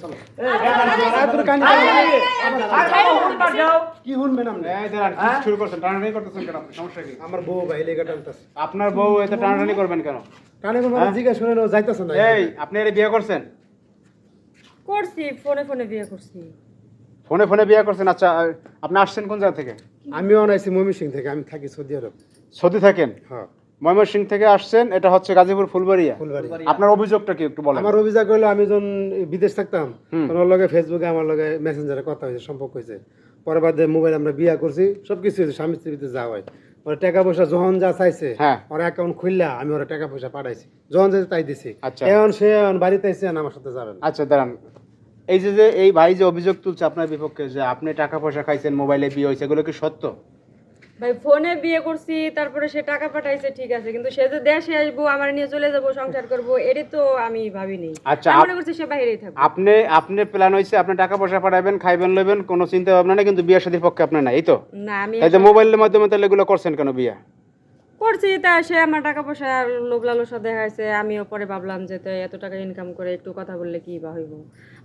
চলো কি শুনবেন আপনি? শুরু করছেন টানাটানি করতেছেন কেন আপনি? সমস্যা কি? আমার বউ ভাই লেগে টানতেছে। আপনার বউ এত টানাটানি করবেন কেন? কানে কোনো জিজ্ঞাসা শুনে ও যাইতেছে না। এই আপনি এর বিয়ে করছেন? করছি, ফোনে ফোনে বিয়ে করছি। ফোনে ফোনে বিয়ে করছেন? আচ্ছা আপনি আসছেন কোন জায়গা থেকে? আমিও আনাইছি ময়মনসিং থেকে, আমি থাকি সৌদি আরব। সৌদি থাকেন? হ্যাঁ, ময়মনসিংহ থেকে আসছেন, এটা হচ্ছে গাজীপুর ফুলবাড়িয়া। ফুলবাড়ি। আপনার অভিযোগটা কি একটু বলেন। আমার অভিযোগ হলো আমি যখন বিদেশ থাকতাম হুম। তখন ওর লগে ফেসবুকে আমার লগে মেসেঞ্জারে কথা হয়েছে, সম্পর্ক হয়েছে। পরে বাদে মোবাইল আমরা বিয়া করছি, সবকিছু হয়েছে, স্বামী স্ত্রীর ভিতরে যাওয়া হয়। ওরা টাকা পয়সা যখন যা চাইছে হ্যাঁ। ওর অ্যাকাউন্ট খুললা আমি ওরা টাকা পয়সা পাঠাইছি, যখন যেতে তাই দিছি। আচ্ছা। এখন সে এখন বাড়িতে এসে আমার সাথে যাবেন। আচ্ছা দাঁড়ান, এই যে এই ভাই যে অভিযোগ তুলছে আপনার বিপক্ষে যে আপনি টাকা পয়সা খাইছেন, মোবাইলে বিয়ে হয়েছে, এগুলো কি সত্য? ভাই ফোনে বিয়ে করছি, তারপরে সে টাকা পাঠাইছে ঠিক আছে, কিন্তু সে যে দেশে আসবো, আমার নিয়ে চলে যাবো, সংসার করবো, এটি তো আমি ভাবিনি। আচ্ছা, আমি মনে করছি সে বাইরেই থাকবে। আপনি প্ল্যান হয়েছে আপনি টাকা পয়সা পাঠাবেন, খাইবেন লইবেন, কোনো চিন্তা ভাবনা নেই, কিন্তু বিয়ে শাদীর পক্ষে আপনি না, এই তো? না আমি এই যে মোবাইলের মাধ্যমে তাহলে এগুলো করছেন কেন বিয়ে? করছি, তা সে আমার টাকা পয়সা লোভ লালসা দেখাইছে, আমিও পরে ভাবলাম যে তো এত টাকা ইনকাম করে একটু কথা বললে কি বা হইব।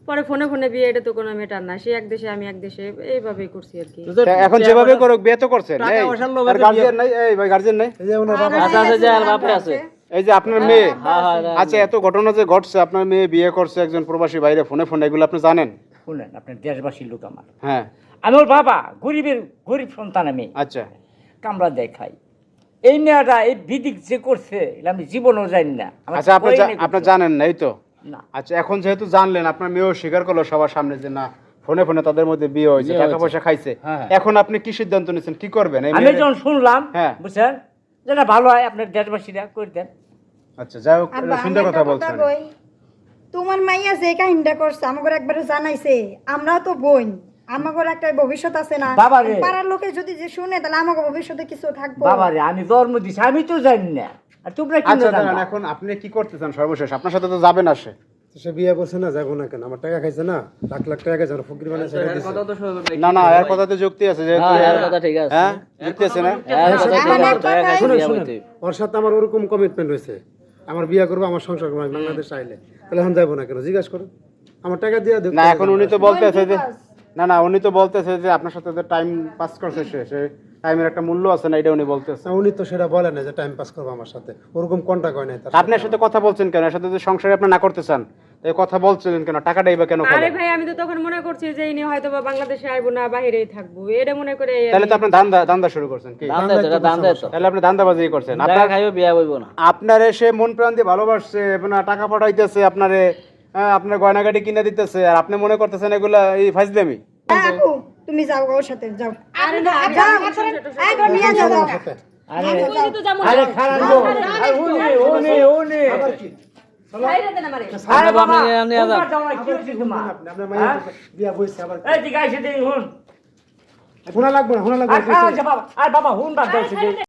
পরে ফোনে ফোনে বিয়ে, এটা তো কোনো ম্যাটার না, সে এক দেশে আমি এক দেশে, এইভাবেই করছি আর কি। তা এখন যেভাবে করুক বিয়ে তো করছেন। আর গার্জিয়ান নাই? এই ভাই গার্জিয়ান নাই? এই যে ওনার বাবা এই যে আপনার মেয়ে, আচ্ছা এত ঘটনা যে ঘটছে, আপনার মেয়ে বিয়ে করছে একজন প্রবাসী বাইরে, ফোনে ফোনে, এগুলো আপনি জানেন? শুনেন, আপনার দেশবাসীর লোক আমার, হ্যাঁ। আমি ওর বাবা, গরিব সন্তান আমি, আচ্ছা কামরা দেখাই। এই মেয়েটা এই বিদিক যে করছে এটা আমি জীবনও জানি না। আমার আচ্ছা আপনি কইনি আপনি কিছু। জানেন না, এই তো? না। আচ্ছা এখন যেহেতু জানলেন, আপনার মেয়েও স্বীকার করলো সবার সামনে যে না ফোনে ফোনে তাদের মধ্যে বিয়ে হয়েছে, টাকা পয়সা খাইছে, হ্যাঁ। এখন আপনি কি সিদ্ধান্ত নিয়েছেন, কি করবেন? এই আমি মেয়ের- যখন শুনলাম, হ্যাঁ। বুঝছেন, যেটা ভালো হয় আপনার দেশবাসীরা করে দেন। আচ্ছা যাই হোক, আব্বা, সুন্দর আমি কথা একটা বলছেন। কই। তোমার মাইয়া যে কাহিনীটা করছে আমাকে একবারে জানাইছে, আমরাও তো বোন, আমাকে একটা ভবিষ্যৎ আছে না? বাবা রে। পাড়ার লোকে যদি যে শুনে তাহলে আমাকে ভবিষ্যতে কিছু থাকবো। বাবা রে, আমি জন্ম দিছি, আমি তো জানি না, আর তোমরা কি আচ্ছা জানো? দাঁড়ান, এখন আপনি কি করতে চান সর্বশেষ? আপনার সাথে তো যাবেন আসে। সে বিয়ে করছে না, যাবো না কেন? আমার টাকা খাইছে না, লাখ লাখ টাকা খাইছে, ফকির মানে ছেড়ে দিছে। না না, এর কথাতে যুক্তি আছে যেহেতু। হ্যাঁ যুক্তি আছে না? ওর সাথে আমার ওরকম কমিটমেন্ট হয়েছে, আমার বিয়ে করবো, আমার সংসার করবো, আমি বাংলাদেশ আইলে, তাহলে এখন যাবো না কেন? জিজ্ঞাসা করো, আমার টাকা দিয়ে দেব। না এখন উনি তো বলতেছে যে না উনি তো বলতেছে যে আপনার সাথে যে টাইম পাস করছে সে টাইমের একটা মূল্য আছে না, এটা উনি বলতেছে। উনি তো সেটা বলে না যে টাইম পাস করবো আমার সাথে, ওরকম কন্টাক্ট হয় নাই তার আপনার সাথে কথা বলছেন কেন? এর সাথে যে সংসারে আপনি না করতে চান, এই কথা বলছিলেন কেন? টাকাটাই বা কেন আরে খেলেন? ভাই আমি তো তখন মনে করছি যে ইনি হয়তো বা বাংলাদেশে আইবো না, বাইরেই থাকবো, এটা মনে করে তাহলে তো আপনি ধান্দা শুরু করছেন কি? তাহলে আপনি ধান্দাবাজি করছেন। আপনার এসে মন প্রাণ দিয়ে ভালোবাসছে, আপনার টাকা পাঠাইতেছে, আপনারে আপনার গয়নাগাটি কিনে দিতেছে, আর আপনি মনে করতেছেন এগুলা এই ফাইজলামি। হ্যাঁ, আপু তুমি যাও ওর সাথে যাও। আরে না, যাও, একবার নিয়ে যাও। আরে বুঝি তো যেমন আরে খারাপ লোক, আরে উনি বাইরে দেন আমারে। আরে বাবা তোমার জামাই কি হচ্ছে তোমার? আপনার মাইয়া বিয়া বইছে আবার এই দিকে আইসে দেখুন, শোনা লাগবে না, শোনা লাগবে আর বাবা হুন বাদ দাও।